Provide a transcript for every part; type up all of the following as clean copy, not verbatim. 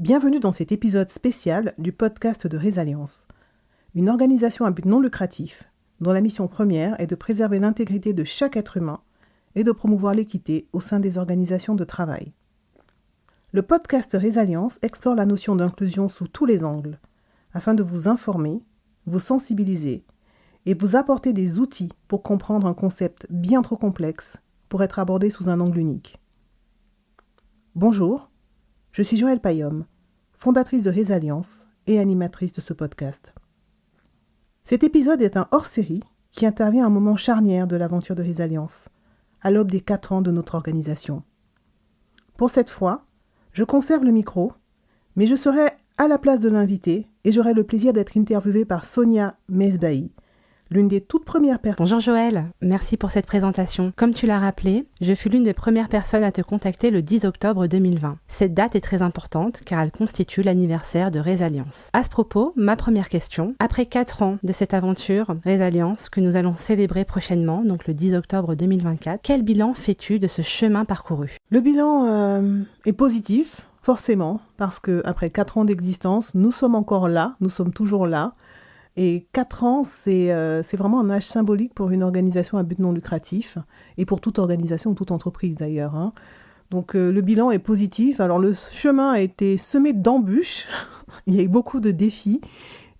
Bienvenue dans cet épisode spécial du podcast de Résalience, une organisation à but non lucratif dont la mission première est de préserver l'intégrité de chaque être humain et de promouvoir l'équité au sein des organisations de travail. Le podcast Résalience explore la notion d'inclusion sous tous les angles, afin de vous informer, vous sensibiliser et vous apporter des outils pour comprendre un concept bien trop complexe pour être abordé sous un angle unique. Bonjour, je suis Joëlle Payom, fondatrice de Résalience et animatrice de ce podcast. Cet épisode est un hors-série qui intervient à un moment charnière de l'aventure de Résalience, à l'aube des 4 ans de notre organisation. Pour cette fois, je conserve le micro, mais je serai à la place de l'invité et j'aurai le plaisir d'être interviewée par Sonia Mesbahi, l'une des toutes premières personnes. Bonjour Joëlle, merci pour cette présentation. Comme tu l'as rappelé, je fus l'une des premières personnes à te contacter le 10 octobre 2020. Cette date est très importante car elle constitue l'anniversaire de Résalience. À ce propos, ma première question, après 4 ans de cette aventure Résalience que nous allons célébrer prochainement, donc le 10 octobre 2024, quel bilan fais-tu de ce chemin parcouru ? Le bilan est positif, forcément, parce qu'après 4 ans d'existence, nous sommes encore là, nous sommes toujours là. Et 4 ans, c'est vraiment un âge symbolique pour une organisation à but non lucratif, et pour toute organisation ou toute entreprise d'ailleurs. Hein. Donc le bilan est positif. Alors le chemin a été semé d'embûches, il y a eu beaucoup de défis,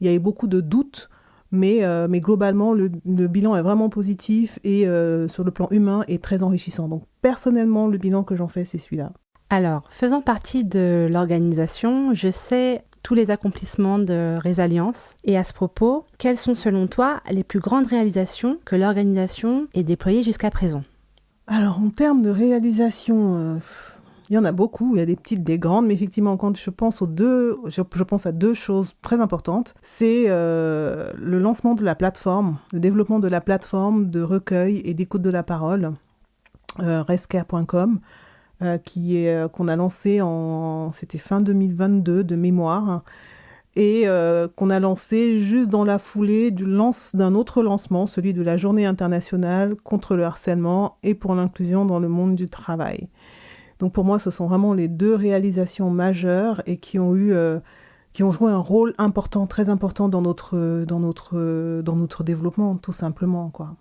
il y a eu beaucoup de doutes, mais globalement le bilan est vraiment positif et sur le plan humain est très enrichissant. Donc personnellement, le bilan que j'en fais, c'est celui-là. Alors, faisant partie de l'organisation, je sais tous les accomplissements de Résalience. Et à ce propos, quelles sont selon toi les plus grandes réalisations que l'organisation ait déployées jusqu'à présent ? Alors, en termes de réalisation, il y en a beaucoup. Il y a des petites, des grandes, mais effectivement, quand je pense je pense à 2 choses très importantes. C'est le lancement de la plateforme, le développement de la plateforme de recueil et d'écoute de la parole, rescare.com. Qu'on a lancé c'était fin 2022 de mémoire, et qu'on a lancé juste dans la foulée d'un autre lancement, celui de la Journée internationale contre le harcèlement et pour l'inclusion dans le monde du travail. Donc pour moi, ce sont vraiment les 2 réalisations majeures et qui ont joué un rôle important, très important dans notre développement, tout simplement, quoi.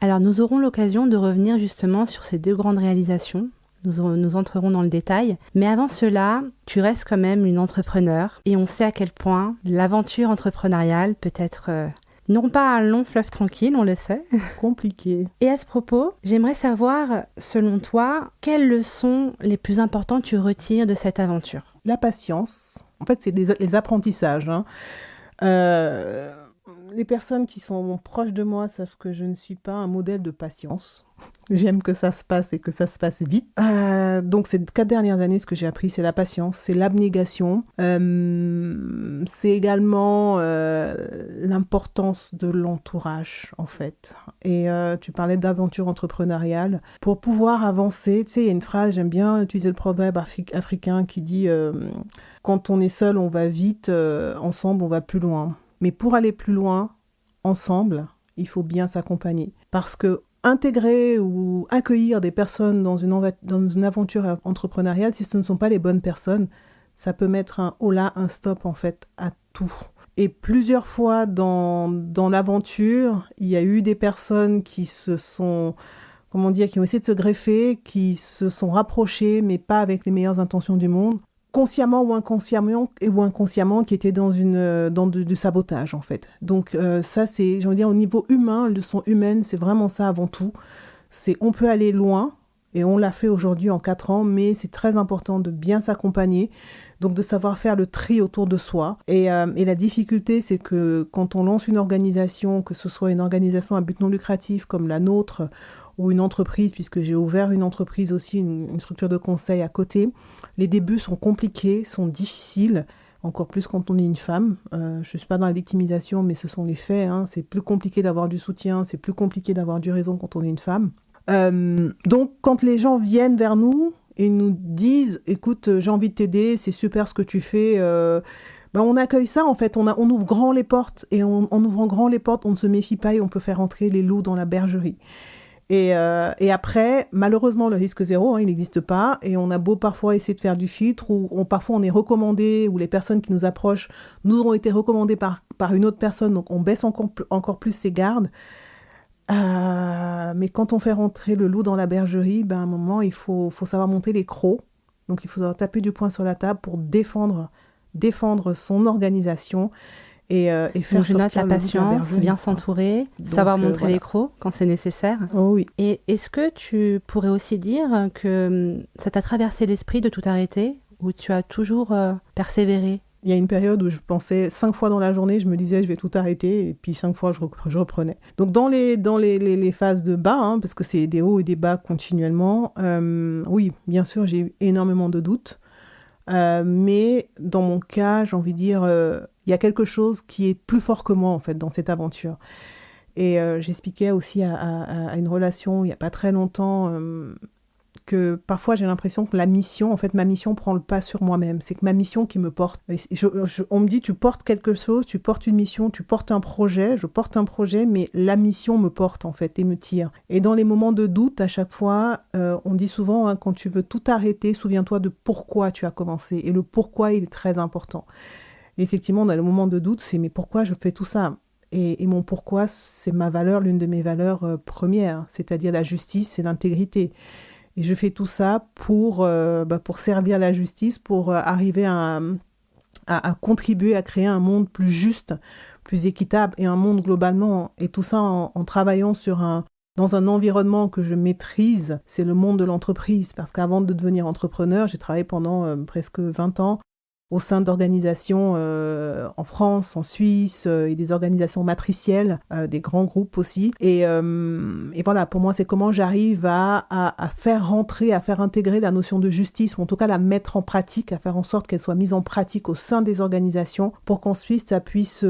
Alors nous aurons l'occasion de revenir justement sur ces 2 grandes réalisations. Nous entrerons dans le détail. Mais avant cela, tu restes quand même une entrepreneure. Et on sait à quel point l'aventure entrepreneuriale peut être non pas un long fleuve tranquille, on le sait. Compliqué. Et à ce propos, j'aimerais savoir, selon toi, quelles leçons les plus importantes tu retires de cette aventure ? La patience. En fait, c'est les apprentissages. Hein. Les personnes qui sont proches de moi savent que je ne suis pas un modèle de patience. J'aime que ça se passe et que ça se passe vite. Donc ces 4 dernières années, ce que j'ai appris, c'est la patience, c'est l'abnégation. C'est également l'importance de l'entourage, en fait. Et tu parlais d'aventure entrepreneuriale. Pour pouvoir avancer, tu sais, il y a une phrase, j'aime bien utiliser le proverbe africain qui dit « Quand on est seul, on va vite, ensemble, on va plus loin ». Mais pour aller plus loin, ensemble, il faut bien s'accompagner. Parce que intégrer ou accueillir des personnes dans une aventure entrepreneuriale, si ce ne sont pas les bonnes personnes, ça peut mettre un holà, un stop en fait à tout. Et plusieurs fois dans l'aventure, il y a eu des personnes qui qui ont essayé de se greffer, qui se sont rapprochées, mais pas avec les meilleures intentions du monde. Consciemment ou inconsciemment, qui étaient dans du sabotage, en fait. Donc ça, c'est, j'ai envie de dire, au niveau humain, leçon humaine, c'est vraiment ça avant tout. On peut aller loin, et on l'a fait aujourd'hui en 4 ans, mais c'est très important de bien s'accompagner, donc de savoir faire le tri autour de soi. Et la difficulté, c'est que quand on lance une organisation, que ce soit une organisation à but non lucratif comme la nôtre, ou une entreprise, puisque j'ai ouvert une entreprise aussi, une structure de conseil à côté. Les débuts sont compliqués, sont difficiles, encore plus quand on est une femme. Je ne suis pas dans la victimisation, mais ce sont les faits. Hein. C'est plus compliqué d'avoir du soutien, c'est plus compliqué d'avoir du réseau quand on est une femme. Donc, quand les gens viennent vers nous et nous disent « Écoute, j'ai envie de t'aider, c'est super ce que tu fais », on accueille ça, en fait. On ouvre grand les portes, et en ouvrant grand les portes, on ne se méfie pas et on peut faire entrer les loups dans la bergerie. Et après, malheureusement, le risque zéro, il n'existe pas. Et on a beau parfois essayer de faire du filtre, ou parfois on est recommandé, ou les personnes qui nous approchent nous ont été recommandées par une autre personne, donc on baisse encore plus ses gardes. Mais quand on fait rentrer le loup dans la bergerie, à un moment, il faut savoir monter les crocs. Donc il faut savoir taper du poing sur la table pour défendre son organisation. Et faire donc je note la patience, bien s'entourer, savoir montrer les crocs quand c'est nécessaire. Oh oui. Et est-ce que tu pourrais aussi dire que ça t'a traversé l'esprit de tout arrêter, ou tu as toujours persévéré? Il y a une période où je pensais 5 fois dans la journée, je me disais je vais tout arrêter, et puis 5 fois je reprenais. Donc dans les phases de bas, parce que c'est des hauts et des bas continuellement, oui, bien sûr, j'ai eu énormément de doutes. Mais dans mon cas, j'ai envie de dire, il y a quelque chose qui est plus fort que moi, en fait, dans cette aventure. Et j'expliquais aussi à une relation, il n'y a pas très longtemps, que parfois j'ai l'impression que ma mission prend le pas sur moi-même. C'est que ma mission qui me porte. On me dit, tu portes quelque chose, tu portes une mission, tu portes un projet. Je porte un projet, mais la mission me porte, en fait, et me tire. Et dans les moments de doute, à chaque fois, on dit souvent, quand tu veux tout arrêter, souviens-toi de pourquoi tu as commencé. Et le pourquoi, il est très important. Et effectivement, dans le moment de doute, c'est mais pourquoi je fais tout ça ? Et mon pourquoi, c'est ma valeur, l'une de mes valeurs premières, c'est-à-dire la justice et l'intégrité. Et je fais tout ça pour servir la justice, pour arriver à contribuer à créer un monde plus juste, plus équitable, et un monde globalement. Et tout ça en travaillant dans un environnement que je maîtrise, c'est le monde de l'entreprise. Parce qu'avant de devenir entrepreneur, j'ai travaillé pendant presque 20 ans au sein d'organisations en France, en Suisse, et des organisations matricielles, des grands groupes aussi. Et voilà, pour moi, c'est comment j'arrive à faire rentrer, à faire intégrer la notion de justice, ou en tout cas la mettre en pratique, à faire en sorte qu'elle soit mise en pratique au sein des organisations, pour qu'ensuite ça puisse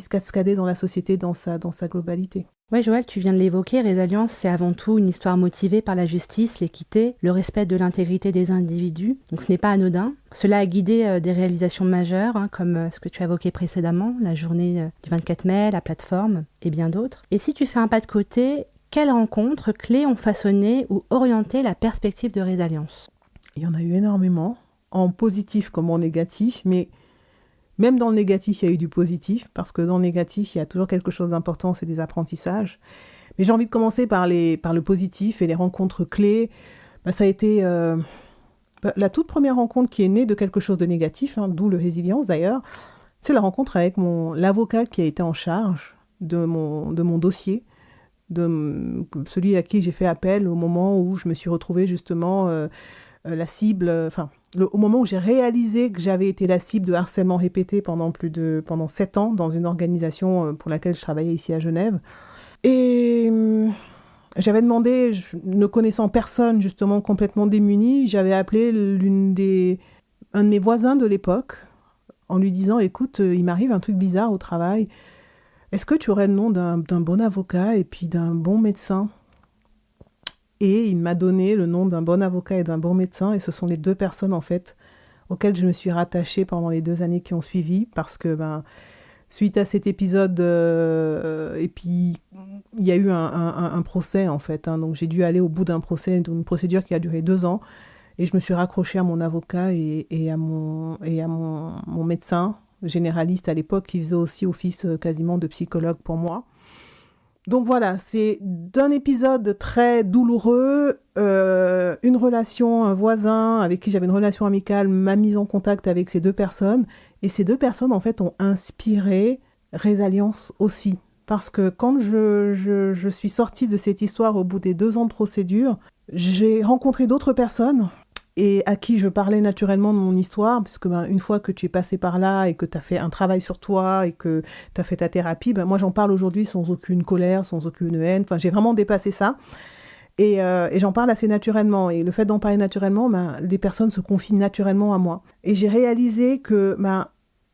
cascader dans la société dans sa globalité. Oui, Joëlle, tu viens de l'évoquer, Résilience, c'est avant tout une histoire motivée par la justice, l'équité, le respect de l'intégrité des individus. Donc ce n'est pas anodin. Cela a guidé des réalisations majeures, comme ce que tu as évoqué précédemment, la journée du 24 mai, la plateforme et bien d'autres. Et si tu fais un pas de côté, quelles rencontres clés ont façonné ou orienté la perspective de Résilience ? Il y en a eu énormément, en positif comme en négatif, mais même dans le négatif, il y a eu du positif, parce que dans le négatif, il y a toujours quelque chose d'important, c'est des apprentissages. Mais j'ai envie de commencer par le positif et les rencontres clés. Ça a été la toute première rencontre qui est née de quelque chose de négatif, d'où le Résilience d'ailleurs. C'est la rencontre avec l'avocat qui a été en charge de mon dossier, celui à qui j'ai fait appel au moment où je me suis retrouvée justement la cible... au moment où j'ai réalisé que j'avais été la cible de harcèlement répété pendant 7 ans dans une organisation pour laquelle je travaillais ici à Genève. Et j'avais demandé, ne connaissant personne, justement complètement démunie, j'avais appelé un de mes voisins de l'époque en lui disant « Écoute, il m'arrive un truc bizarre au travail. Est-ce que tu aurais le nom d'un bon avocat et puis d'un bon médecin ?» Et il m'a donné le nom d'un bon avocat et d'un bon médecin. Et ce sont les 2 personnes, en fait, auxquelles je me suis rattachée pendant les 2 années qui ont suivi. Parce que, suite à cet épisode, et puis, il y a eu un procès, en fait. Donc, j'ai dû aller au bout d'un procès, d'une procédure qui a duré 2 ans. Et je me suis raccrochée à mon avocat et à mon médecin généraliste à l'époque, qui faisait aussi office quasiment de psychologue pour moi. Donc voilà, c'est d'un épisode très douloureux, une relation, un voisin avec qui j'avais une relation amicale m'a mise en contact avec ces 2 personnes. Et ces 2 personnes, en fait, ont inspiré Résilience aussi. Parce que quand je suis sortie de cette histoire au bout des 2 ans de procédure, j'ai rencontré d'autres personnes et à qui je parlais naturellement de mon histoire, parce que une fois que tu es passé par là et que tu as fait un travail sur toi et que tu as fait ta thérapie, moi j'en parle aujourd'hui sans aucune colère, sans aucune haine, j'ai vraiment dépassé ça. Et j'en parle assez naturellement. Et le fait d'en parler naturellement, les personnes se confient naturellement à moi. Et j'ai réalisé que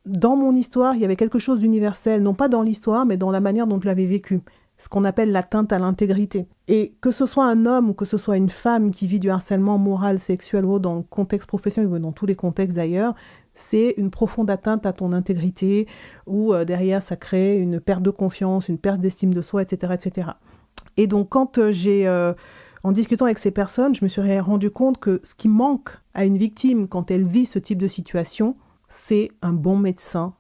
dans mon histoire, il y avait quelque chose d'universel, non pas dans l'histoire, mais dans la manière dont je l'avais vécue. Ce qu'on appelle l'atteinte à l'intégrité. Et que ce soit un homme ou que ce soit une femme qui vit du harcèlement moral, sexuel ou dans le contexte professionnel ou dans tous les contextes d'ailleurs, c'est une profonde atteinte à ton intégrité où derrière ça crée une perte de confiance, une perte d'estime de soi, etc., etc. Et donc, quand en discutant avec ces personnes, je me suis rendu compte que ce qui manque à une victime quand elle vit ce type de situation, c'est un bon médecin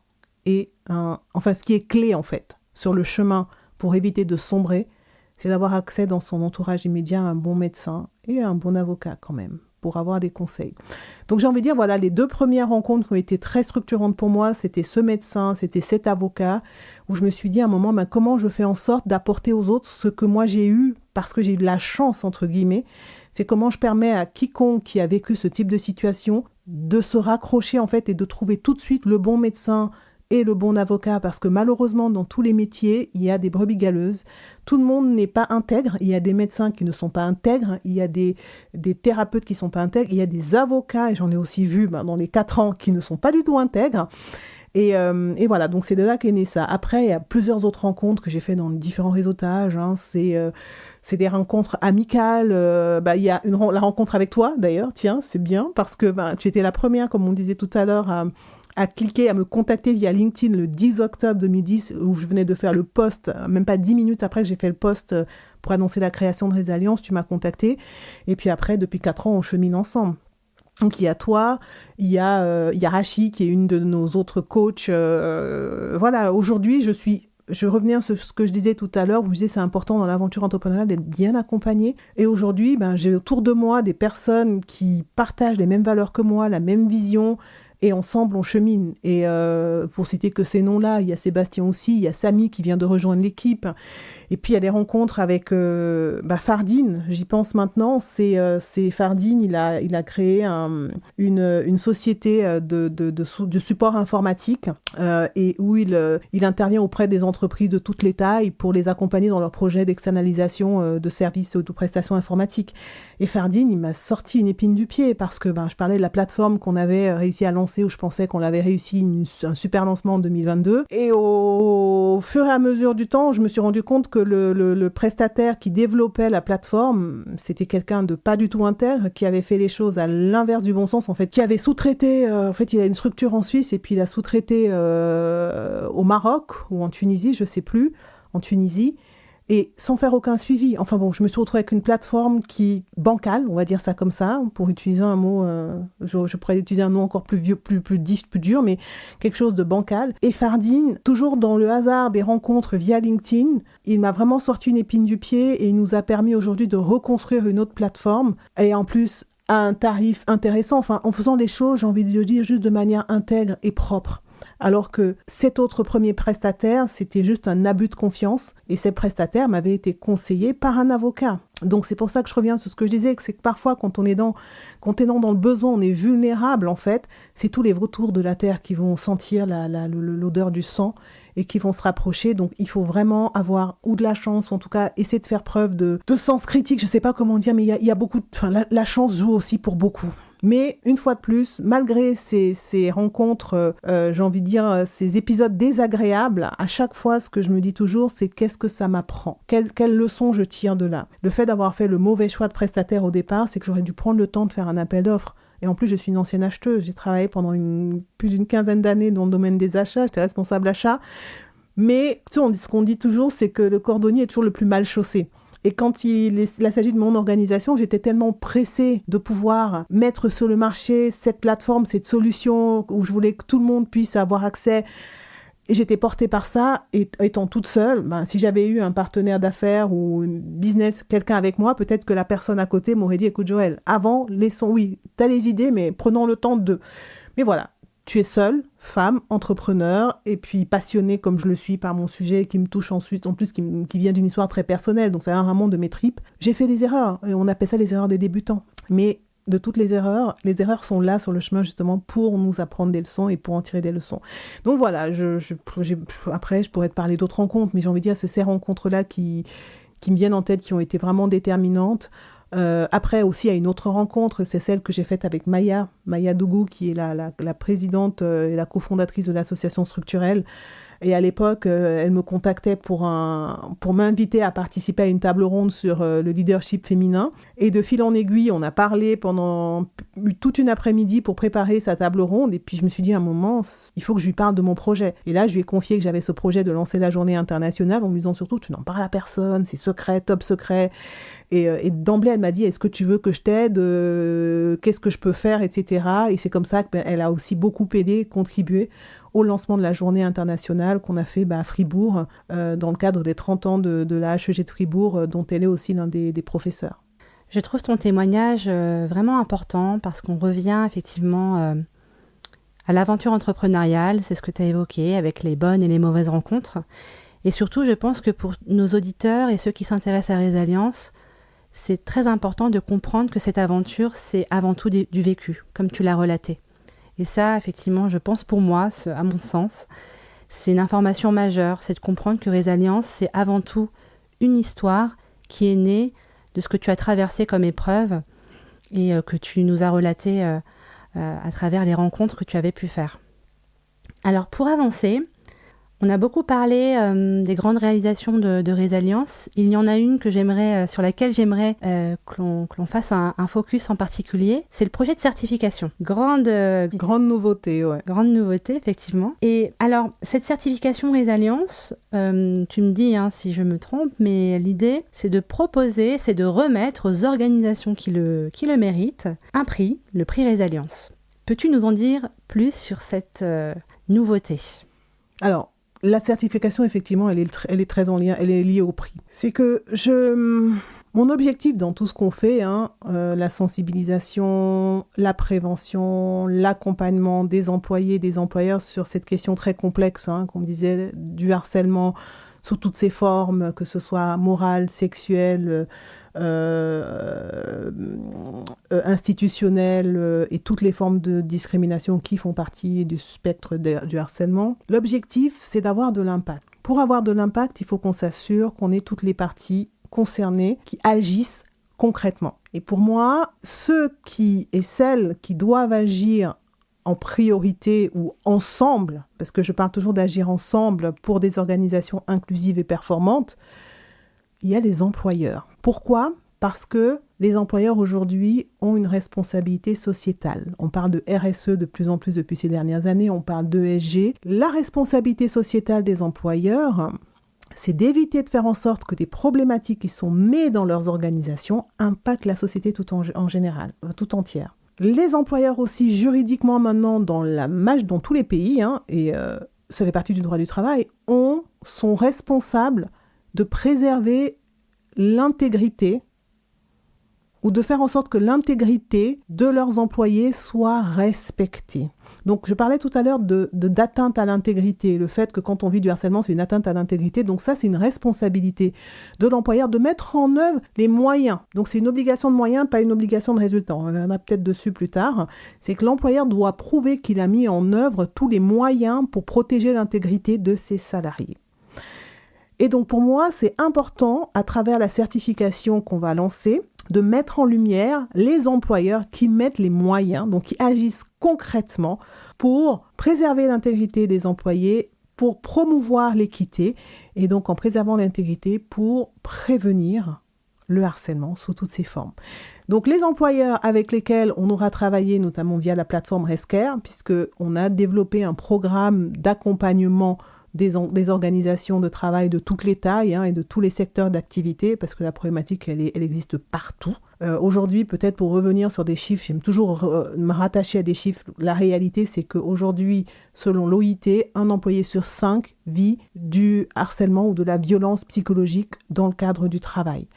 et ce qui est clé en fait sur le chemin pour éviter de sombrer, c'est d'avoir accès dans son entourage immédiat à un bon médecin et à un bon avocat quand même, pour avoir des conseils. Donc j'ai envie de dire, voilà, les 2 premières rencontres qui ont été très structurantes pour moi, c'était ce médecin, c'était cet avocat, où je me suis dit à un moment, comment je fais en sorte d'apporter aux autres ce que moi j'ai eu, parce que j'ai eu de la chance, entre guillemets, c'est comment je permets à quiconque qui a vécu ce type de situation de se raccrocher en fait et de trouver tout de suite le bon médecin et le bon avocat, parce que malheureusement, dans tous les métiers, il y a des brebis galeuses. Tout le monde n'est pas intègre. Il y a des médecins qui ne sont pas intègres. Il y a des thérapeutes qui ne sont pas intègres. Il y a des avocats, et j'en ai aussi vu dans les 4 ans, qui ne sont pas du tout intègres. Et voilà, donc c'est de là qu'est né ça. Après, il y a plusieurs autres rencontres que j'ai fait dans différents réseautages. C'est des rencontres amicales. Il y a la rencontre avec toi, d'ailleurs. Tiens, c'est bien, parce que tu étais la première, comme on disait tout à l'heure, à cliquer, à me contacter via LinkedIn le 10 octobre 2010, où je venais de faire le post, même pas 10 minutes après que j'ai fait le post pour annoncer la création de Résalliance, tu m'as contacté. Et puis après, depuis 4 ans, on chemine ensemble. Donc il y a toi, il y a Rachi, qui est une de nos autres coachs. Voilà, aujourd'hui, je revenais sur ce que je disais tout à l'heure, vous disiez c'est important dans l'aventure entrepreneuriale d'être bien accompagné. Et aujourd'hui, j'ai autour de moi des personnes qui partagent les mêmes valeurs que moi, la même vision, et ensemble, on chemine. Et pour citer que ces noms-là, il y a Sébastien aussi, il y a Samy qui vient de rejoindre l'équipe. Et puis, il y a des rencontres avec Fardine, j'y pense maintenant. C'est Fardine, il a créé une société de support informatique et où il intervient auprès des entreprises de toutes les tailles pour les accompagner dans leurs projets d'externalisation de services ou de prestations informatiques. Et Fardine, il m'a sorti une épine du pied parce que je parlais de la plateforme qu'on avait réussi à lancer, où je pensais qu'on l'avait réussi, un super lancement en 2022. Et au fur et à mesure du temps, je me suis rendu compte que le prestataire qui développait la plateforme, c'était quelqu'un de pas du tout intègre, qui avait fait les choses à l'inverse du bon sens, en fait, qui avait sous-traité, en fait, il a une structure en Suisse et puis il a sous-traité au Maroc ou en Tunisie, je sais plus, en Tunisie, et sans faire aucun suivi. Enfin bon, je me suis retrouvée avec une plateforme bancale, on va dire ça comme ça, pour utiliser un mot, je pourrais utiliser un nom encore plus vieux, plus dur, mais quelque chose de bancal. Et Fardine, toujours dans le hasard des rencontres via LinkedIn, il m'a vraiment sorti une épine du pied et il nous a permis aujourd'hui de reconstruire une autre plateforme, et en plus à un tarif intéressant, enfin en faisant les choses, j'ai envie de le dire, juste de manière intègre et propre. Alors que cet autre premier prestataire, c'était juste un abus de confiance. Et ce prestataire m'avait été conseillé par un avocat. Donc c'est pour ça que je reviens sur ce que je disais, que c'est que parfois quand on est dans le besoin, on est vulnérable en fait. C'est tous les vautours de la terre qui vont sentir l'odeur du sang et qui vont se rapprocher. Donc il faut vraiment avoir ou de la chance, ou en tout cas essayer de faire preuve de sens critique. Je ne sais pas comment dire, mais il y a beaucoup... la chance joue aussi pour beaucoup. Mais une fois de plus, malgré ces rencontres, j'ai envie de dire, ces épisodes désagréables, à chaque fois, ce que je me dis toujours, c'est qu'est-ce que ça m'apprend ? Quelle leçon je tire de là ? Le fait d'avoir fait le mauvais choix de prestataire au départ, c'est que j'aurais dû prendre le temps de faire un appel d'offres. Et en plus, je suis une ancienne acheteuse. J'ai travaillé pendant plus d'une quinzaine d'années dans le domaine des achats. J'étais responsable achat. Mais tu sais, ce qu'on dit toujours, c'est que le cordonnier est toujours le plus mal chaussé. Et quand il s'agit de mon organisation, j'étais tellement pressée de pouvoir mettre sur le marché cette plateforme, cette solution où je voulais que tout le monde puisse avoir accès. Et j'étais portée par ça, et étant toute seule, si j'avais eu un partenaire d'affaires ou une business, quelqu'un avec moi, peut-être que la personne à côté m'aurait dit, écoute Joël, avant, oui, t'as les idées, mais prenons le temps de... Mais voilà. Tu es seule, femme, entrepreneur, et puis passionnée comme je le suis par mon sujet, qui me touche ensuite, en plus qui vient d'une histoire très personnelle, donc ça vient vraiment de mes tripes. J'ai fait des erreurs, et on appelle ça les erreurs des débutants. Mais de toutes les erreurs sont là sur le chemin justement pour nous apprendre des leçons et pour en tirer des leçons. Donc voilà, après je pourrais te parler d'autres rencontres, mais j'ai envie de dire, c'est ces rencontres-là qui me viennent en tête, qui ont été vraiment déterminantes. Après aussi, il y a une autre rencontre, c'est celle que j'ai faite avec Maya Dougou, qui est la présidente et la cofondatrice de l'association structurelle, Et à l'époque, elle me contactait pour m'inviter à participer à une table ronde sur le leadership féminin. Et de fil en aiguille, on a parlé pendant toute une après-midi pour préparer sa table ronde. Et puis je me suis dit à un moment, il faut que je lui parle de mon projet. Et là, je lui ai confié que j'avais ce projet de lancer la journée internationale en lui disant surtout, tu n'en parles à personne, c'est secret, top secret. Et d'emblée, elle m'a dit, est-ce que tu veux que je t'aide, qu'est-ce que je peux faire, etc. Et c'est comme ça qu'elle a aussi beaucoup aidé, contribué au lancement de la journée internationale qu'on a fait à Fribourg, dans le cadre des 30 ans de la HEG de Fribourg, dont elle est aussi l'un des professeurs. Je trouve ton témoignage vraiment important parce qu'on revient effectivement à l'aventure entrepreneuriale, c'est ce que tu as évoqué, avec les bonnes et les mauvaises rencontres. Et surtout, je pense que pour nos auditeurs et ceux qui s'intéressent à Résalliance, c'est très important de comprendre que cette aventure, c'est avant tout du vécu, comme tu l'as relaté. Et ça, effectivement, je pense pour moi, à mon sens, c'est une information majeure, c'est de comprendre que Résalliance, c'est avant tout une histoire qui est née de ce que tu as traversé comme épreuve et que tu nous as relaté à travers les rencontres que tu avais pu faire. Alors, pour avancer, on a beaucoup parlé des grandes réalisations de Résalliance. Il y en a une sur laquelle j'aimerais que l'on fasse un focus en particulier. C'est le projet de certification. Grande nouveauté, ouais. Grande nouveauté, effectivement. Et alors, cette certification Résalliance, tu me dis si je me trompe, mais l'idée, c'est de proposer, c'est de remettre aux organisations qui le méritent un prix, le prix Résalliance. Peux-tu nous en dire plus sur cette nouveauté ? Alors, la certification, effectivement, elle est très en lien, elle est liée au prix. C'est que mon objectif dans tout ce qu'on fait, la sensibilisation, la prévention, l'accompagnement des employés, des employeurs sur cette question très complexe, comme on disait, du harcèlement sous toutes ses formes, que ce soit moral, sexuel, institutionnelles et toutes les formes de discrimination qui font partie du spectre du harcèlement. L'objectif, c'est d'avoir de l'impact. Pour avoir de l'impact, il faut qu'on s'assure qu'on ait toutes les parties concernées qui agissent concrètement. Et pour moi, ceux et celles qui doivent agir en priorité ou ensemble, parce que je parle toujours d'agir ensemble pour des organisations inclusives et performantes, il y a les employeurs. Pourquoi ? Parce que les employeurs aujourd'hui ont une responsabilité sociétale. On parle de RSE de plus en plus depuis ces dernières années, on parle d'ESG. La responsabilité sociétale des employeurs, c'est d'éviter de faire en sorte que des problématiques qui sont nées dans leurs organisations impactent la société en général, tout entière. Les employeurs aussi, juridiquement maintenant, dans tous les pays, et ça fait partie du droit du travail, sont responsables de préserver l'intégrité ou de faire en sorte que l'intégrité de leurs employés soit respectée. Donc, je parlais tout à l'heure d'atteinte à l'intégrité, le fait que quand on vit du harcèlement, c'est une atteinte à l'intégrité. Donc ça, c'est une responsabilité de l'employeur de mettre en œuvre les moyens. Donc, c'est une obligation de moyens, pas une obligation de résultat. On reviendra peut-être dessus plus tard. C'est que l'employeur doit prouver qu'il a mis en œuvre tous les moyens pour protéger l'intégrité de ses salariés. Et donc, pour moi, c'est important, à travers la certification qu'on va lancer, de mettre en lumière les employeurs qui mettent les moyens, donc qui agissent concrètement pour préserver l'intégrité des employés, pour promouvoir l'équité, et donc en préservant l'intégrité pour prévenir le harcèlement sous toutes ses formes. Donc les employeurs avec lesquels on aura travaillé, notamment via la plateforme Rescare, puisqu'on a développé un programme d'accompagnement des organisations de travail de toutes les tailles et de tous les secteurs d'activité, parce que la problématique, elle existe partout. Aujourd'hui, peut-être pour revenir sur des chiffres, j'aime toujours me rattacher à des chiffres. La réalité, c'est qu'aujourd'hui, selon l'OIT, un employé sur 5 vit du harcèlement ou de la violence psychologique dans le cadre du travail.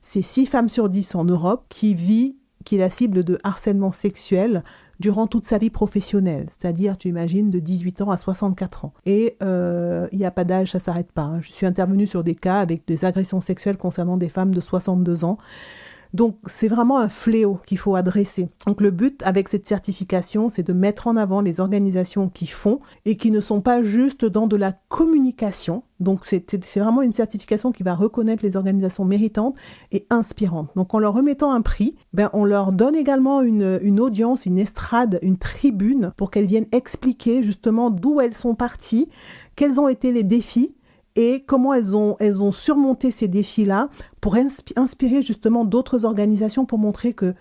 C'est 6 femmes sur 10 en Europe qui est la cible de harcèlement sexuel durant toute sa vie professionnelle, c'est-à-dire, tu imagines, de 18 ans à 64 ans. Et il n'y a pas d'âge, ça ne s'arrête pas. Je suis intervenue sur des cas avec des agressions sexuelles concernant des femmes de 62 ans. Donc, c'est vraiment un fléau qu'il faut adresser. Donc, le but avec cette certification, c'est de mettre en avant les organisations qui font et qui ne sont pas juste dans de la communication. Donc, c'est vraiment une certification qui va reconnaître les organisations méritantes et inspirantes. Donc, en leur remettant un prix, on leur donne également une audience, une estrade, une tribune pour qu'elles viennent expliquer justement d'où elles sont parties, quels ont été les défis et comment elles ont surmonté ces défis-là pour inspirer justement d'autres organisations pour montrer que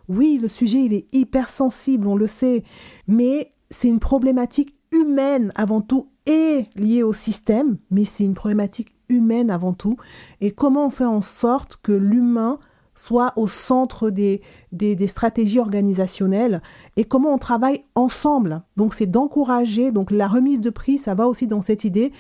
oui, le sujet, il est hyper sensible, on le sait, mais c'est une problématique humaine avant tout et liée au système, mais c'est une problématique humaine avant tout. Et comment on fait en sorte que l'humain soit au centre des stratégies organisationnelles et comment on travaille ensemble. Donc, c'est d'encourager, donc la remise de prix, ça va aussi dans cette idée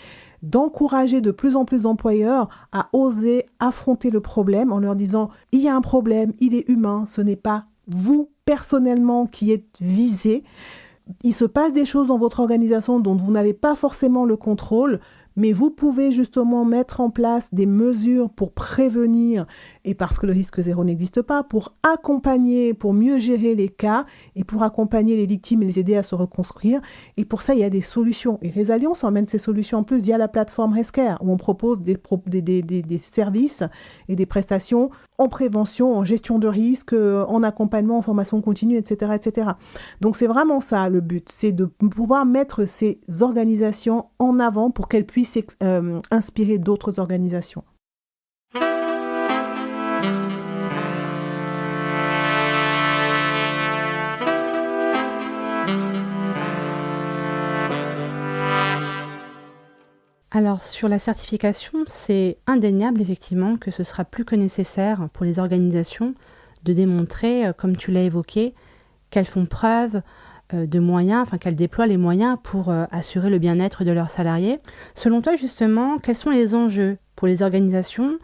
d'encourager de plus en plus d'employeurs à oser affronter le problème en leur disant « il y a un problème, il est humain, ce n'est pas vous personnellement qui êtes visé. Il se passe des choses dans votre organisation dont vous n'avez pas forcément le contrôle, mais vous pouvez justement mettre en place des mesures pour prévenir, et parce que le risque zéro n'existe pas, pour accompagner, pour mieux gérer les cas, et pour accompagner les victimes et les aider à se reconstruire. Et pour ça, il y a des solutions. Et les Alliances emmènent ces solutions en plus via la plateforme Healthcare, où on propose des services et des prestations en prévention, en gestion de risque, en accompagnement, en formation continue, etc., etc. Donc c'est vraiment ça le but, c'est de pouvoir mettre ces organisations en avant pour qu'elles puissent inspirer d'autres organisations. Alors sur la certification, c'est indéniable effectivement que ce sera plus que nécessaire pour les organisations de démontrer, comme tu l'as évoqué, qu'elles font preuve de moyens, enfin qu'elles déploient les moyens pour assurer le bien-être de leurs salariés. Selon toi justement, quels sont les enjeux pour les organisations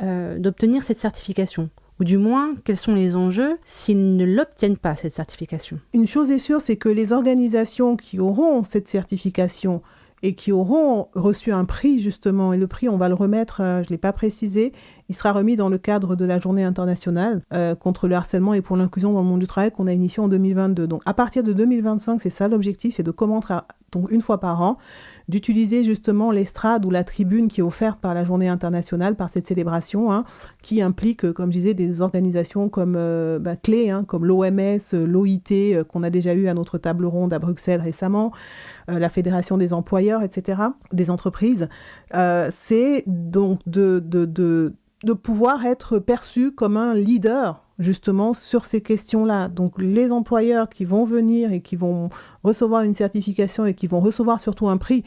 d'obtenir cette certification ? Ou du moins, quels sont les enjeux s'ils ne l'obtiennent pas, cette certification ? Une chose est sûre, c'est que les organisations qui auront cette certification et qui auront reçu un prix justement, et le prix on va le remettre, je ne l'ai pas précisé, il sera remis dans le cadre de la journée internationale contre le harcèlement et pour l'inclusion dans le monde du travail qu'on a initié en 2022. Donc à partir de 2025, c'est ça l'objectif, c'est de commencer donc une fois par an, d'utiliser justement l'estrade ou la tribune qui est offerte par la journée internationale, par cette célébration, qui implique, comme je disais, des organisations comme clés, comme l'OMS, l'OIT, qu'on a déjà eu à notre table ronde à Bruxelles récemment, la Fédération des employeurs, etc., des entreprises. C'est donc de pouvoir être perçu comme un leader justement sur ces questions-là. Donc les employeurs qui vont venir et qui vont recevoir une certification et qui vont recevoir surtout un prix,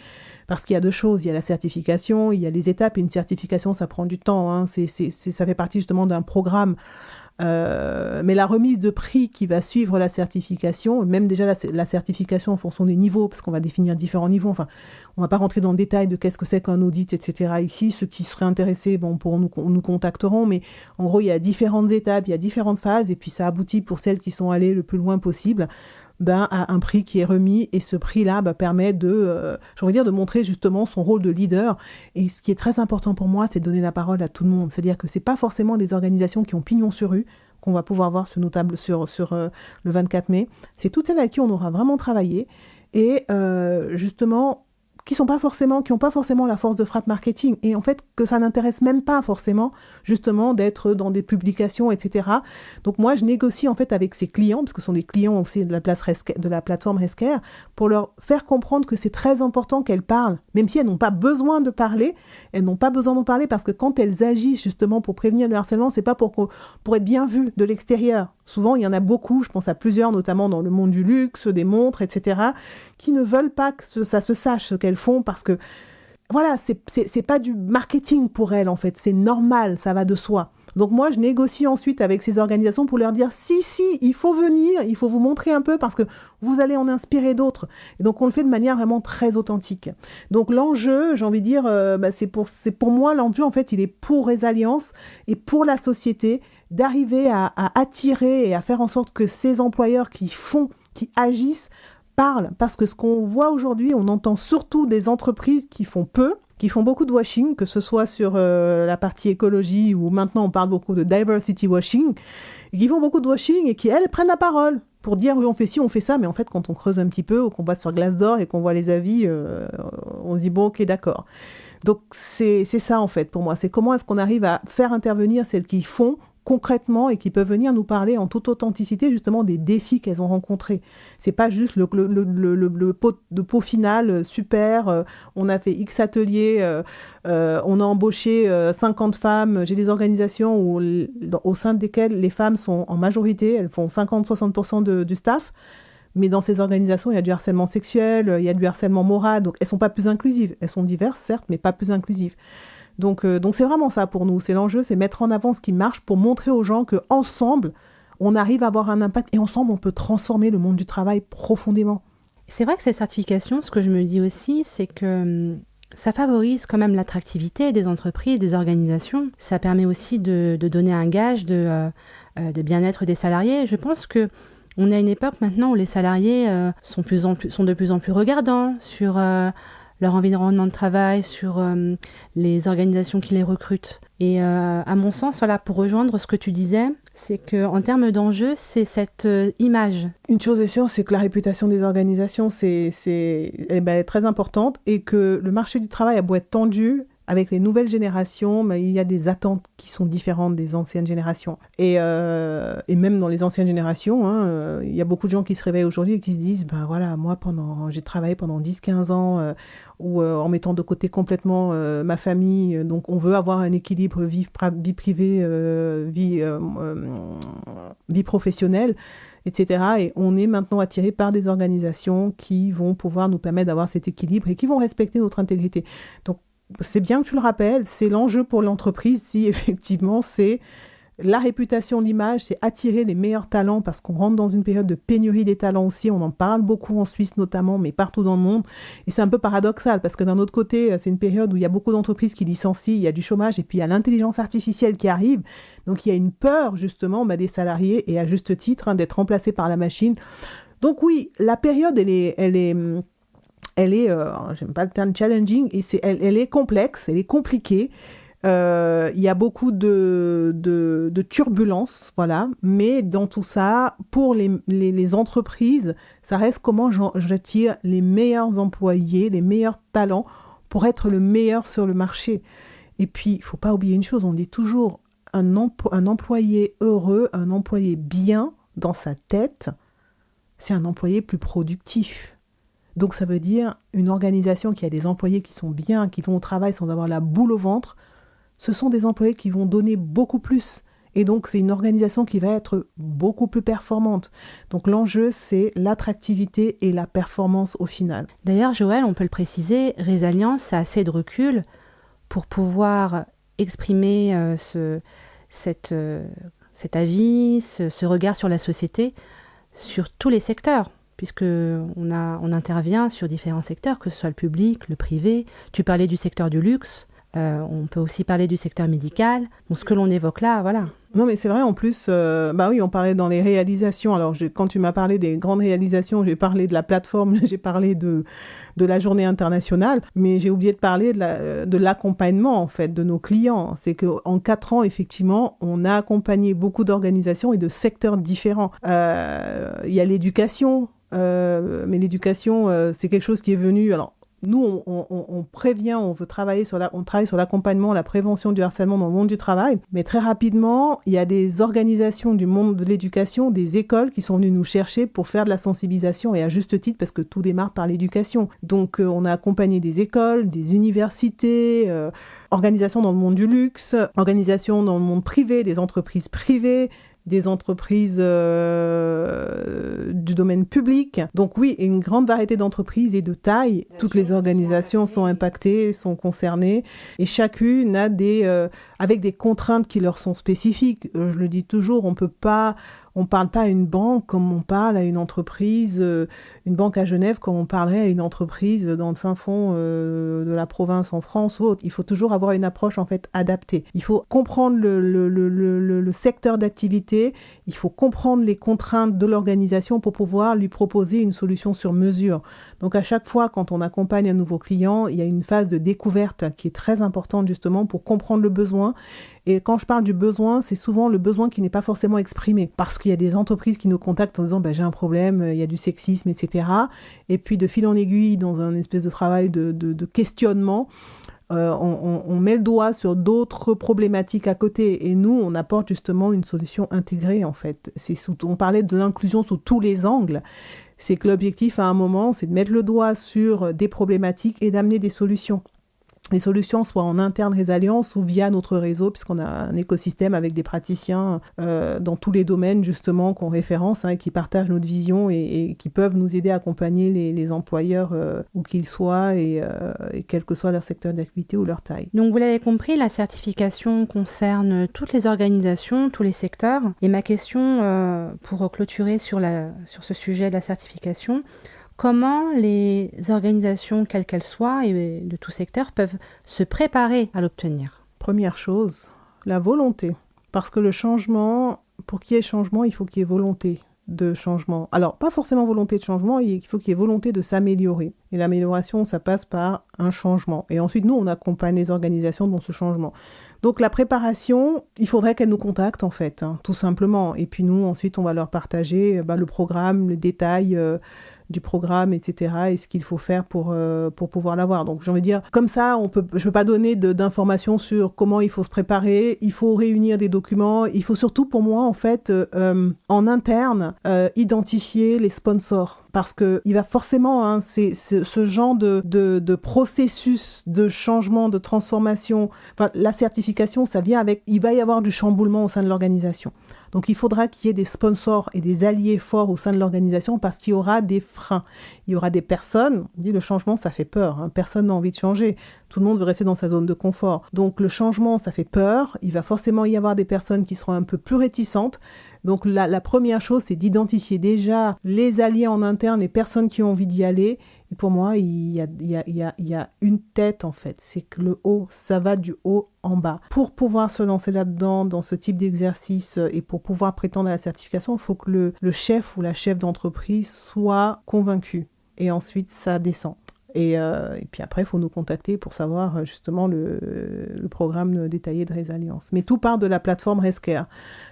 parce qu'il y a deux choses, il y a la certification, il y a les étapes, et une certification ça prend du temps, ça fait partie justement d'un programme. Mais la remise de prix qui va suivre la certification, même déjà la certification en fonction des niveaux, parce qu'on va définir différents niveaux, enfin, on ne va pas rentrer dans le détail de qu'est-ce que c'est qu'un audit, etc. Ici, ceux qui seraient intéressés, nous contacteront, mais en gros, il y a différentes étapes, il y a différentes phases, et puis ça aboutit pour celles qui sont allées le plus loin possible, à un prix qui est remis, et ce prix-là permet de montrer justement son rôle de leader. Et ce qui est très important pour moi, c'est de donner la parole à tout le monde. C'est-à-dire que c'est pas forcément des organisations qui ont pignon sur rue qu'on va pouvoir voir sur nos tables sur le 24 mai. C'est toutes celles à qui on aura vraiment travaillé et justement qui n'ont pas forcément la force de frappe marketing, et en fait que ça n'intéresse même pas forcément justement d'être dans des publications, etc. Donc moi je négocie en fait avec ces clients, parce que ce sont des clients aussi de la plateforme Healthcare, pour leur faire comprendre que c'est très important qu'elles parlent, même si elles n'ont pas besoin de parler, parce que quand elles agissent justement pour prévenir le harcèlement, c'est pas pour être bien vues de l'extérieur. Souvent, il y en a beaucoup, je pense à plusieurs, notamment dans le monde du luxe, des montres, etc., qui ne veulent pas que ça se sache ce qu'elles font parce que, voilà, c'est pas du marketing pour elles, en fait. C'est normal, ça va de soi. Donc moi, je négocie ensuite avec ces organisations pour leur dire si, il faut venir, il faut vous montrer un peu parce que vous allez en inspirer d'autres. Et donc, on le fait de manière vraiment très authentique. Donc, l'enjeu, j'ai envie de dire, c'est pour moi, l'enjeu, en fait, il est pour Resalience et pour la société d'arriver à attirer et à faire en sorte que ces employeurs qui agissent, parlent. Parce que ce qu'on voit aujourd'hui, on entend surtout des entreprises qui font peu, qui font beaucoup de washing, que ce soit sur la partie écologie ou maintenant on parle beaucoup de diversity washing, et qui font beaucoup de washing et qui, elles, prennent la parole pour dire oui, on fait ci, on fait ça, mais en fait, quand on creuse un petit peu ou qu'on va sur Glassdoor et qu'on voit les avis, on dit bon, ok, d'accord. Donc, c'est ça, en fait, pour moi. C'est comment est-ce qu'on arrive à faire intervenir celles qui font concrètement et qui peuvent venir nous parler en toute authenticité justement des défis qu'elles ont rencontrés. C'est pas juste le pot final super, on a fait X ateliers, on a embauché 50 femmes. J'ai des organisations au sein desquelles les femmes sont en majorité, elles font 50-60% du staff, mais dans ces organisations, il y a du harcèlement sexuel, il y a du harcèlement moral, donc elles sont pas plus inclusives. Elles sont diverses, certes, mais pas plus inclusives. Donc c'est vraiment ça pour nous. C'est l'enjeu, c'est mettre en avant ce qui marche pour montrer aux gens qu'ensemble, on arrive à avoir un impact et ensemble, on peut transformer le monde du travail profondément. C'est vrai que cette certification, ce que je me dis aussi, c'est que ça favorise quand même l'attractivité des entreprises, des organisations. Ça permet aussi de donner un gage de bien-être des salariés. Je pense que on est à une époque maintenant où les salariés sont de plus en plus regardants sur leur environnement de travail, sur les organisations qui les recrutent. Et à mon sens, voilà, pour rejoindre ce que tu disais, c'est qu'en termes d'enjeux, c'est cette image. Une chose est sûre, c'est que la réputation des organisations, elle est très importante et que le marché du travail a beau être tendu, avec les nouvelles générations, mais il y a des attentes qui sont différentes des anciennes générations. Et même dans les anciennes générations, il y a beaucoup de gens qui se réveillent aujourd'hui et qui se disent, ben voilà, moi, j'ai travaillé pendant 10-15 ans en mettant de côté complètement ma famille. Donc, on veut avoir un équilibre vie privée, vie professionnelle, etc. Et on est maintenant attiré par des organisations qui vont pouvoir nous permettre d'avoir cet équilibre et qui vont respecter notre intégrité. Donc, c'est bien que tu le rappelles, c'est l'enjeu pour l'entreprise si effectivement c'est la réputation, l'image, c'est attirer les meilleurs talents parce qu'on rentre dans une période de pénurie des talents aussi, on en parle beaucoup en Suisse notamment, mais partout dans le monde. Et c'est un peu paradoxal parce que d'un autre côté, c'est une période où il y a beaucoup d'entreprises qui licencient, il y a du chômage et puis il y a l'intelligence artificielle qui arrive. Donc il y a une peur justement des salariés et à juste titre d'être remplacés par la machine. Donc oui, la période, elle est j'aime pas le terme challenging, et elle est complexe, elle est compliquée. Il y a beaucoup de turbulences, voilà. Mais dans tout ça, pour les entreprises, ça reste comment j'attire les meilleurs employés, les meilleurs talents pour être le meilleur sur le marché. Et puis, il faut pas oublier une chose, on dit toujours un employé heureux, un employé bien dans sa tête, c'est un employé plus productif. Donc ça veut dire une organisation qui a des employés qui sont bien, qui vont au travail sans avoir la boule au ventre, ce sont des employés qui vont donner beaucoup plus. Et donc c'est une organisation qui va être beaucoup plus performante. Donc l'enjeu, c'est l'attractivité et la performance au final. D'ailleurs, Joëlle, on peut le préciser, Résalliance a assez de recul pour pouvoir exprimer cet avis, ce regard sur la société, sur tous les secteurs. Puisqu'on intervient sur différents secteurs, que ce soit le public, le privé. Tu parlais du secteur du luxe, on peut aussi parler du secteur médical. Donc, ce que l'on évoque là, voilà. Non, mais c'est vrai, en plus, oui, on parlait dans les réalisations. Alors, quand tu m'as parlé des grandes réalisations, j'ai parlé de la plateforme, j'ai parlé de la journée internationale, mais j'ai oublié de parler de l'accompagnement, en fait, de nos clients. C'est qu'en 4 ans, effectivement, on a accompagné beaucoup d'organisations et de secteurs différents. Il y a l'éducation, mais l'éducation, c'est quelque chose qui est venu... Alors, nous, on prévient, on travaille sur l'accompagnement, la prévention du harcèlement dans le monde du travail. Mais très rapidement, il y a des organisations du monde de l'éducation, des écoles qui sont venues nous chercher pour faire de la sensibilisation et à juste titre parce que tout démarre par l'éducation. Donc, on a accompagné des écoles, des universités, organisations dans le monde du luxe, organisations dans le monde privé, des entreprises privées, des entreprises du domaine public. Donc oui, une grande variété d'entreprises et de tailles. Toutes les organisations sont impactées, sont concernées et chacune a avec des contraintes qui leur sont spécifiques. Je le dis toujours, on peut pas On ne parle pas à une banque comme on parle à une entreprise, une banque à Genève comme on parlerait à une entreprise dans le fin fond de la province en France ou autre. Il faut toujours avoir une approche en fait adaptée. Il faut comprendre le secteur d'activité, il faut comprendre les contraintes de l'organisation pour pouvoir lui proposer une solution sur mesure. Donc à chaque fois quand on accompagne un nouveau client, il y a une phase de découverte qui est très importante justement pour comprendre le besoin. Et quand je parle du besoin, c'est souvent le besoin qui n'est pas forcément exprimé. Parce qu'il y a des entreprises qui nous contactent en disant j'ai un problème, il y a du sexisme, etc. Et puis de fil en aiguille, dans un espèce de travail de questionnement, on met le doigt sur d'autres problématiques à côté. Et nous, on apporte justement une solution intégrée en fait. On parlait de l'inclusion sous tous les angles. C'est que l'objectif à un moment, c'est de mettre le doigt sur des problématiques et d'amener des solutions. Les solutions soit en interne Resalliance ou via notre réseau, puisqu'on a un écosystème avec des praticiens dans tous les domaines justement qu'on référence et qui partagent notre vision et qui peuvent nous aider à accompagner les employeurs où qu'ils soient et quel que soit leur secteur d'activité ou leur taille. Donc vous l'avez compris, la certification concerne toutes les organisations, tous les secteurs. Et ma question pour clôturer sur ce sujet de la certification, comment les organisations, quelles qu'elles soient, et de tout secteur, peuvent se préparer à l'obtenir? Première chose, la volonté. Parce que le changement, pour qu'il y ait changement, il faut qu'il y ait volonté de changement. Alors, pas forcément volonté de changement, il faut qu'il y ait volonté de s'améliorer. Et l'amélioration, ça passe par un changement. Et ensuite, nous, on accompagne les organisations dans ce changement. Donc, la préparation, il faudrait qu'elles nous contactent, en fait, tout simplement. Et puis, nous, ensuite, on va leur partager le programme, le détail du programme, etc. et ce qu'il faut faire pour pouvoir l'avoir. Donc, j'ai envie de dire, comme ça, je ne peux pas donner d'informations sur comment il faut se préparer, il faut réunir des documents, il faut surtout, pour moi, en fait, en interne, identifier les sponsors. Parce qu'il va forcément, c'est ce genre de processus de changement, de transformation, enfin, la certification, ça vient avec, il va y avoir du chamboulement au sein de l'organisation. Donc, il faudra qu'il y ait des sponsors et des alliés forts au sein de l'organisation parce qu'il y aura des freins. Il y aura des personnes, on dit le changement, ça fait peur. Personne n'a envie de changer. Tout le monde veut rester dans sa zone de confort. Donc, le changement, ça fait peur. Il va forcément y avoir des personnes qui seront un peu plus réticentes. Donc, la première chose, c'est d'identifier déjà les alliés en interne, les personnes qui ont envie d'y aller. Et pour moi, il y a une tête, en fait. C'est que le haut, ça va du haut en bas. Pour pouvoir se lancer là-dedans, dans ce type d'exercice, et pour pouvoir prétendre à la certification, il faut que le chef ou la chef d'entreprise soit convaincu. Et ensuite, ça descend. Et puis après, il faut nous contacter pour savoir justement le programme détaillé de Resalliance. Mais tout part de la plateforme Rescare.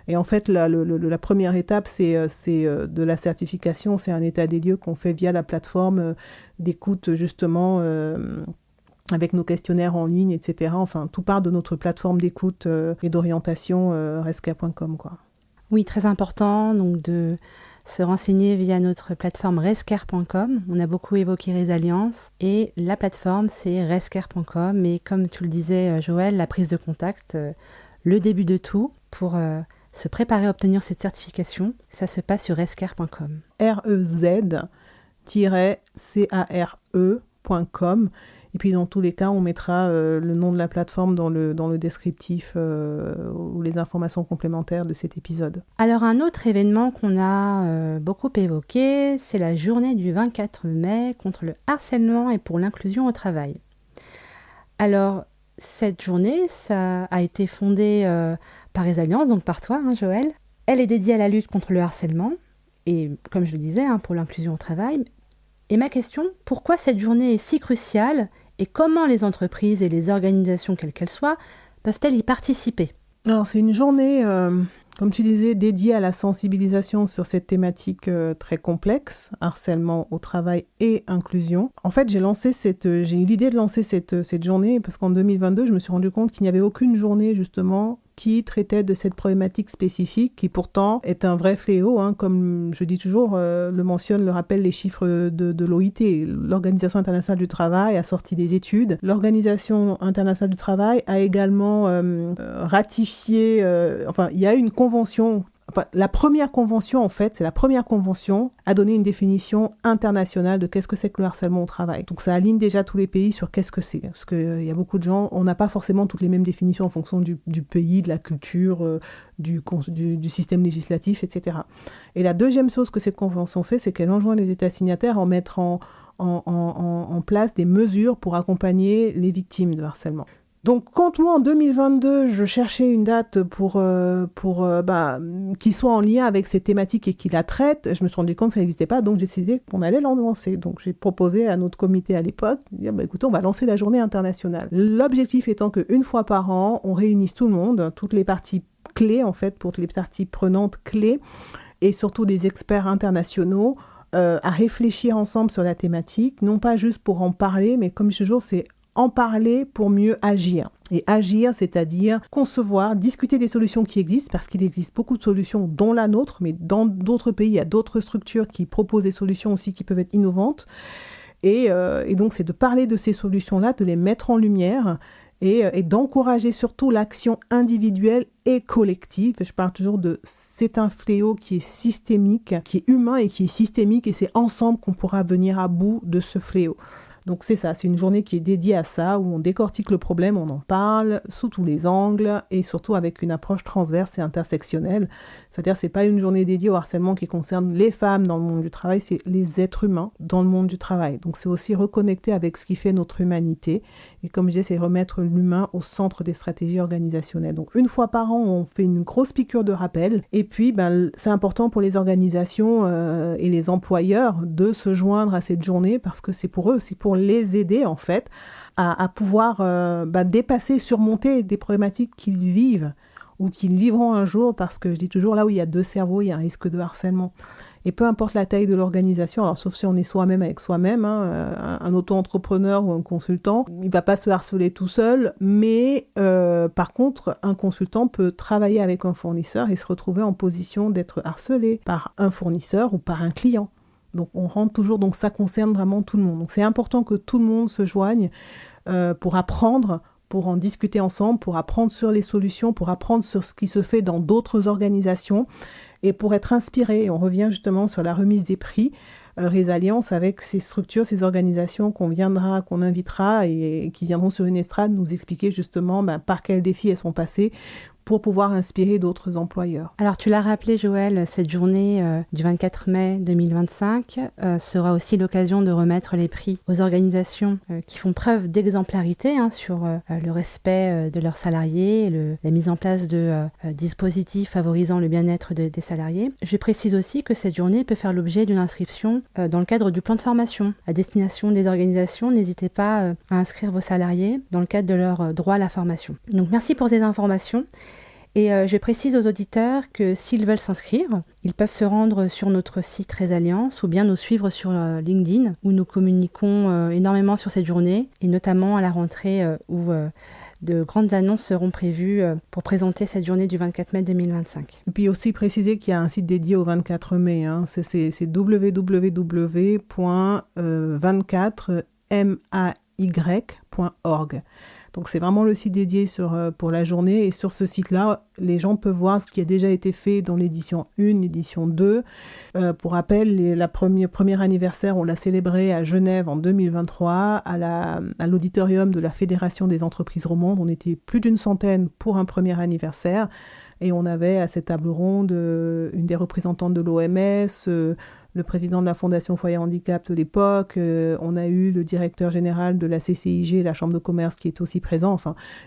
Et en fait, la première étape, c'est de la certification. C'est un état des lieux qu'on fait via la plateforme d'écoute justement avec nos questionnaires en ligne, etc. Enfin, tout part de notre plateforme d'écoute et d'orientation rescare.com, quoi. Oui, très important donc de se renseigner via notre plateforme rescare.com. On a beaucoup évoqué Resalliance et la plateforme c'est rescare.com. Et comme tu le disais Joël, la prise de contact, le début de tout pour se préparer à obtenir cette certification, ça se passe sur rescare.com. REZ-CARE.com. Et puis dans tous les cas, on mettra le nom de la plateforme dans le descriptif ou les informations complémentaires de cet épisode. Alors un autre événement qu'on a beaucoup évoqué, c'est la journée du 24 mai contre le harcèlement et pour l'inclusion au travail. Alors cette journée, ça a été fondée par Resalliance, donc par toi Joël. Elle est dédiée à la lutte contre le harcèlement et comme je le disais, pour l'inclusion au travail. Et ma question, pourquoi cette journée est si cruciale et comment les entreprises et les organisations, quelles qu'elles soient, peuvent-elles y participer? Alors, c'est une journée, comme tu disais, dédiée à la sensibilisation sur cette thématique très complexe, harcèlement au travail et inclusion. En fait, j'ai eu l'idée de lancer cette journée parce qu'en 2022, je me suis rendu compte qu'il n'y avait aucune journée, justement, qui traitait de cette problématique spécifique, qui pourtant est un vrai fléau, comme je dis toujours, le rappellent les chiffres de l'OIT. L'Organisation internationale du travail a sorti des études. L'Organisation internationale du travail a également ratifié, il y a une convention la première convention, en fait, c'est la première convention à donner une définition internationale de qu'est-ce que c'est que le harcèlement au travail. Donc ça aligne déjà tous les pays sur qu'est-ce que c'est. Parce qu'il y a beaucoup de gens, on n'a pas forcément toutes les mêmes définitions en fonction du pays, de la culture, du système législatif, etc. Et la deuxième chose que cette convention fait, c'est qu'elle enjoint les États signataires à mettre en place des mesures pour accompagner les victimes de harcèlement. Donc, quand moi, en 2022, je cherchais une date qui soit en lien avec ces thématiques et qui la traite, je me suis rendu compte que ça n'existait pas, donc j'ai décidé qu'on allait l'en lancer. Donc, j'ai proposé à notre comité à l'époque, de dire, écoutez, on va lancer la journée internationale. L'objectif étant qu'une fois par an, on réunisse tout le monde, toutes les parties clés, en fait, pour toutes les parties prenantes clés, et surtout des experts internationaux, à réfléchir ensemble sur la thématique, non pas juste pour en parler, mais comme toujours, c'est en parler pour mieux agir. Et agir, c'est-à-dire concevoir, discuter des solutions qui existent, parce qu'il existe beaucoup de solutions, dont la nôtre, mais dans d'autres pays, il y a d'autres structures qui proposent des solutions aussi qui peuvent être innovantes. Et donc, c'est de parler de ces solutions-là, de les mettre en lumière et d'encourager surtout l'action individuelle et collective. Je parle toujours c'est un fléau qui est systémique, qui est humain et qui est systémique, et c'est ensemble qu'on pourra venir à bout de ce fléau. Donc c'est ça, c'est une journée qui est dédiée à ça, où on décortique le problème, on en parle sous tous les angles et surtout avec une approche transverse et intersectionnelle. C'est-à-dire c'est pas une journée dédiée au harcèlement qui concerne les femmes dans le monde du travail, c'est les êtres humains dans le monde du travail. Donc c'est aussi reconnecter avec ce qui fait notre humanité. Et comme je disais, c'est remettre l'humain au centre des stratégies organisationnelles. Donc une fois par an, on fait une grosse piqûre de rappel. Et puis c'est important pour les organisations et les employeurs de se joindre à cette journée parce que c'est pour eux, c'est pour les aider en fait à pouvoir dépasser, surmonter des problématiques qu'ils vivent ou qu'ils vivront un jour, parce que je dis toujours, là où il y a deux cerveaux, il y a un risque de harcèlement. Et peu importe la taille de l'organisation, alors sauf si on est soi-même avec soi-même, un auto-entrepreneur ou un consultant, il ne va pas se harceler tout seul, mais par contre, un consultant peut travailler avec un fournisseur et se retrouver en position d'être harcelé par un fournisseur ou par un client. Donc on rentre toujours, donc ça concerne vraiment tout le monde. Donc c'est important que tout le monde se joigne pour apprendre, pour en discuter ensemble, pour apprendre sur les solutions, pour apprendre sur ce qui se fait dans d'autres organisations et pour être inspiré. Et on revient justement sur la remise des prix Résalliance avec ces structures, ces organisations qu'on invitera et qui viendront sur une estrade nous expliquer justement par quels défis elles sont passées pour pouvoir inspirer d'autres employeurs. Alors tu l'as rappelé Joëlle, cette journée du 24 mai 2025 sera aussi l'occasion de remettre les prix aux organisations qui font preuve d'exemplarité sur le respect de leurs salariés, la mise en place de dispositifs favorisant le bien-être des salariés. Je précise aussi que cette journée peut faire l'objet d'une inscription dans le cadre du plan de formation. À destination des organisations, n'hésitez pas à inscrire vos salariés dans le cadre de leur droit à la formation. Donc merci pour ces informations. Et je précise aux auditeurs que s'ils veulent s'inscrire, ils peuvent se rendre sur notre site Résalliance ou bien nous suivre sur LinkedIn où nous communiquons énormément sur cette journée et notamment à la rentrée où de grandes annonces seront prévues pour présenter cette journée du 24 mai 2025. Et puis aussi préciser qu'il y a un site dédié au 24 mai, c'est www.24may.org. Donc c'est vraiment le site dédié pour la journée, et sur ce site-là, les gens peuvent voir ce qui a déjà été fait dans l'édition 1, l'édition 2. Pour rappel, le premier anniversaire, on l'a célébré à Genève en 2023, à l'auditorium de la Fédération des entreprises romandes. On était plus d'une centaine pour un premier anniversaire, et on avait à cette table ronde une des représentantes de l'OMS, le président de la Fondation Foyer Handicap de l'époque, on a eu le directeur général de la CCIG, la Chambre de commerce, qui est aussi présent.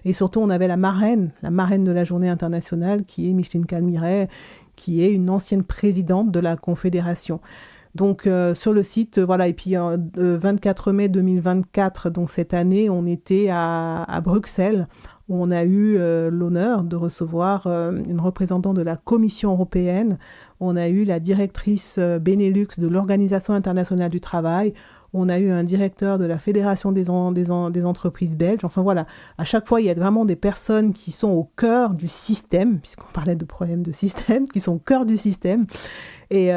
Et surtout, on avait la marraine de la journée internationale, qui est Micheline Calmiret, qui est une ancienne présidente de la Confédération. Donc sur le site, voilà, et puis 24 mai 2024, donc cette année, on était à Bruxelles, où on a eu l'honneur de recevoir une représentante de la Commission européenne. On a eu la directrice Benelux de l'Organisation internationale du travail. On a eu un directeur de la Fédération des entreprises belges. Enfin voilà, à chaque fois, il y a vraiment des personnes qui sont au cœur du système, puisqu'on parlait de problèmes de système, qui sont au cœur du système. Et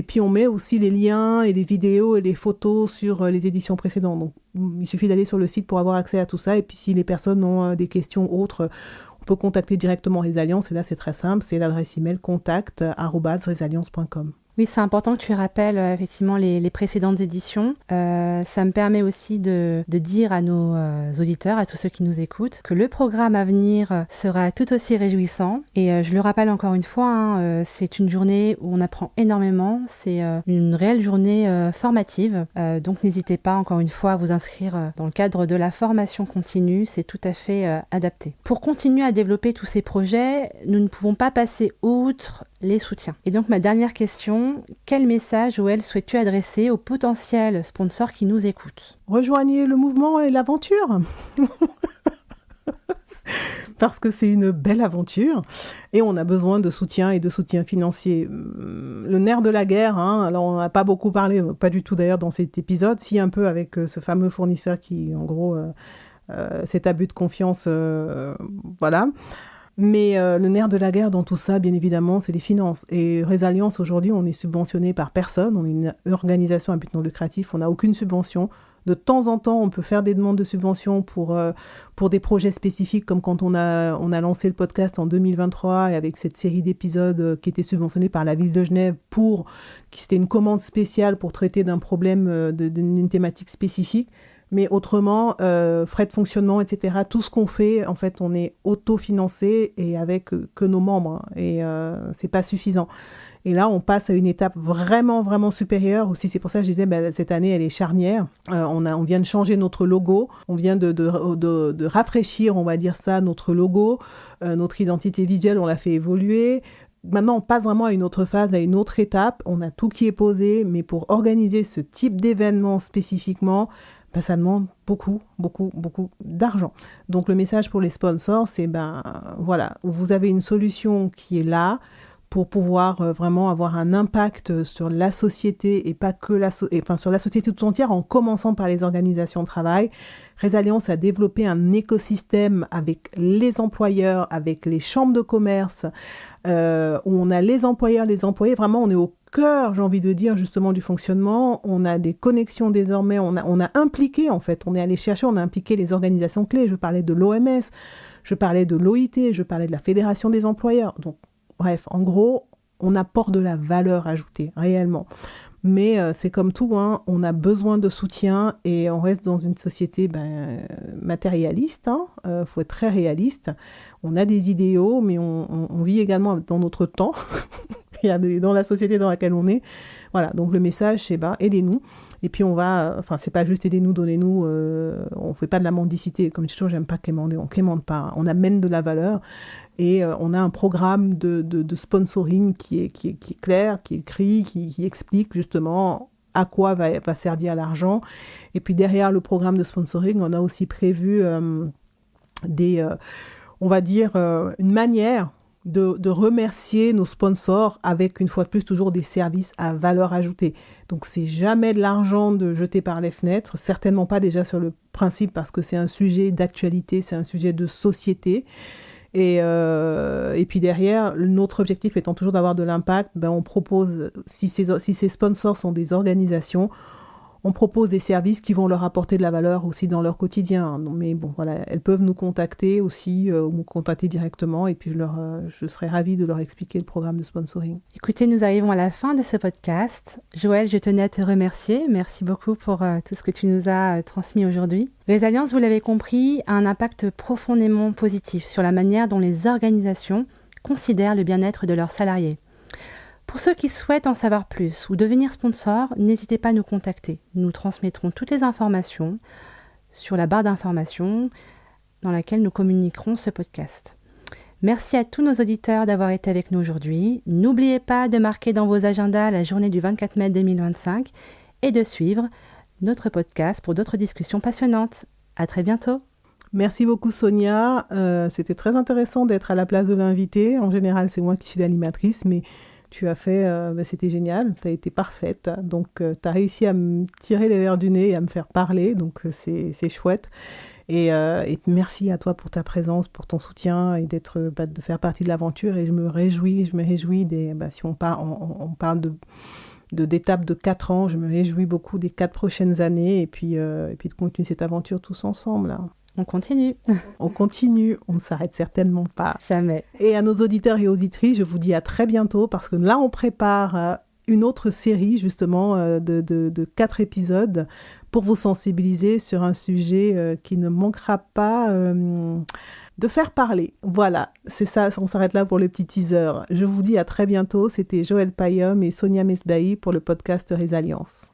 puis on met aussi les liens et les vidéos et les photos sur les éditions précédentes. Donc il suffit d'aller sur le site pour avoir accès à tout ça. Et puis si les personnes ont des questions autres, on peut contacter directement Resalience, et là c'est très simple, c'est l'adresse email contact@resalience.com. Oui, c'est important que tu rappelles effectivement les précédentes éditions. Ça me permet aussi de dire à nos auditeurs, à tous ceux qui nous écoutent, que le programme à venir sera tout aussi réjouissant. Et je le rappelle encore une fois, c'est une journée où on apprend énormément. C'est une réelle journée formative. Donc n'hésitez pas encore une fois à vous inscrire dans le cadre de la formation continue. C'est tout à fait adapté. Pour continuer à développer tous ces projets, nous ne pouvons pas passer outre les soutiens. Et donc ma dernière question, quel message, Joëlle, souhaites-tu adresser aux potentiels sponsors qui nous écoutent ? Rejoignez le mouvement et l'aventure parce que c'est une belle aventure et on a besoin de soutien et de soutien financier. Le nerf de la guerre, alors on n'a pas beaucoup parlé, pas du tout d'ailleurs dans cet épisode, si un peu avec ce fameux fournisseur qui en gros c'est abus de confiance, voilà. Mais le nerf de la guerre dans tout ça, bien évidemment, c'est les finances. Et Resalience, aujourd'hui, on est subventionné par personne. On est une organisation à but non lucratif. On n'a aucune subvention. De temps en temps, on peut faire des demandes de subvention pour des projets spécifiques, comme quand on a lancé le podcast en 2023 et avec cette série d'épisodes qui était subventionnée par la ville de Genève c'était une commande spéciale pour traiter d'un problème, d'une thématique spécifique. Mais autrement, frais de fonctionnement, etc., tout ce qu'on fait, en fait, on est autofinancé et avec que nos membres. Et c'est pas suffisant. Et là, on passe à une étape vraiment, vraiment supérieure. Aussi, c'est pour ça que je disais, cette année, elle est charnière. On vient de changer notre logo. On vient de rafraîchir, on va dire ça, notre logo. Notre identité visuelle, on l'a fait évoluer. Maintenant, on passe vraiment à une autre phase, à une autre étape. On a tout qui est posé. Mais pour organiser ce type d'événement spécifiquement, ça demande beaucoup, beaucoup, beaucoup d'argent. Donc, le message pour les sponsors, c'est, voilà, vous avez une solution qui est là pour pouvoir vraiment avoir un impact sur la société et pas que sur la société tout entière, en commençant par les organisations de travail. Resalience a développé un écosystème avec les employeurs, avec les chambres de commerce, où on a les employeurs, les employés. Vraiment, on est au cœur, j'ai envie de dire, justement, du fonctionnement. On a des connexions désormais. On a impliqué, en fait. On est allé chercher, on a impliqué les organisations clés. Je parlais de l'OMS, je parlais de l'OIT, je parlais de la Fédération des employeurs. Donc, bref, en gros, on apporte de la valeur ajoutée, réellement. Mais c'est comme tout, on a besoin de soutien et on reste dans une société matérialiste. Faut être très réaliste. On a des idéaux, mais on vit également dans notre temps. Dans la société dans laquelle on est. Voilà, donc le message, c'est aidez-nous. Et puis c'est pas juste aidez-nous, donnez-nous, on fait pas de la mendicité. Comme je dis toujours, j'aime pas quémander, on quémande pas. On amène de la valeur et on a un programme de sponsoring qui est clair, qui est écrit, qui explique justement à quoi va servir l'argent. Et puis derrière le programme de sponsoring, on a aussi prévu on va dire, une manière de remercier nos sponsors avec, une fois de plus, toujours des services à valeur ajoutée. Donc, c'est jamais de l'argent de jeter par les fenêtres, certainement pas déjà sur le principe parce que c'est un sujet d'actualité, c'est un sujet de société. Et puis derrière, notre objectif étant toujours d'avoir de l'impact, on propose, si ces sponsors sont des organisations, on propose des services qui vont leur apporter de la valeur aussi dans leur quotidien. Mais bon, voilà, elles peuvent nous contacter aussi, ou nous contacter directement, et puis je serai ravie de leur expliquer le programme de sponsoring. Écoutez, nous arrivons à la fin de ce podcast. Joëlle, je tenais à te remercier. Merci beaucoup pour tout ce que tu nous as transmis aujourd'hui. Resalience, vous l'avez compris, a un impact profondément positif sur la manière dont les organisations considèrent le bien-être de leurs salariés. Pour ceux qui souhaitent en savoir plus ou devenir sponsor, n'hésitez pas à nous contacter. Nous transmettrons toutes les informations sur la barre d'informations dans laquelle nous communiquerons ce podcast. Merci à tous nos auditeurs d'avoir été avec nous aujourd'hui. N'oubliez pas de marquer dans vos agendas la journée du 24 mai 2025 et de suivre notre podcast pour d'autres discussions passionnantes. À très bientôt. Merci beaucoup Sonia. C'était très intéressant d'être à la place de l'invité. En général, c'est moi qui suis l'animatrice, mais tu as fait, c'était génial, tu as été parfaite. Donc, tu as réussi à me tirer les verres du nez et à me faire parler. Donc, c'est chouette. Et merci à toi pour ta présence, pour ton soutien et de faire partie de l'aventure. Et je me réjouis si on parle d'étapes de 4 ans, je me réjouis beaucoup des 4 prochaines années et puis de continuer cette aventure tous ensemble, là. On continue. On continue, on ne s'arrête certainement pas. Jamais. Et à nos auditeurs et auditrices, je vous dis à très bientôt parce que là, on prépare une autre série justement de 4 épisodes pour vous sensibiliser sur un sujet qui ne manquera pas de faire parler. Voilà, c'est ça, on s'arrête là pour le petit teaser. Je vous dis à très bientôt, c'était Joëlle Payom et Sonia Mesbahi pour le podcast Résalience.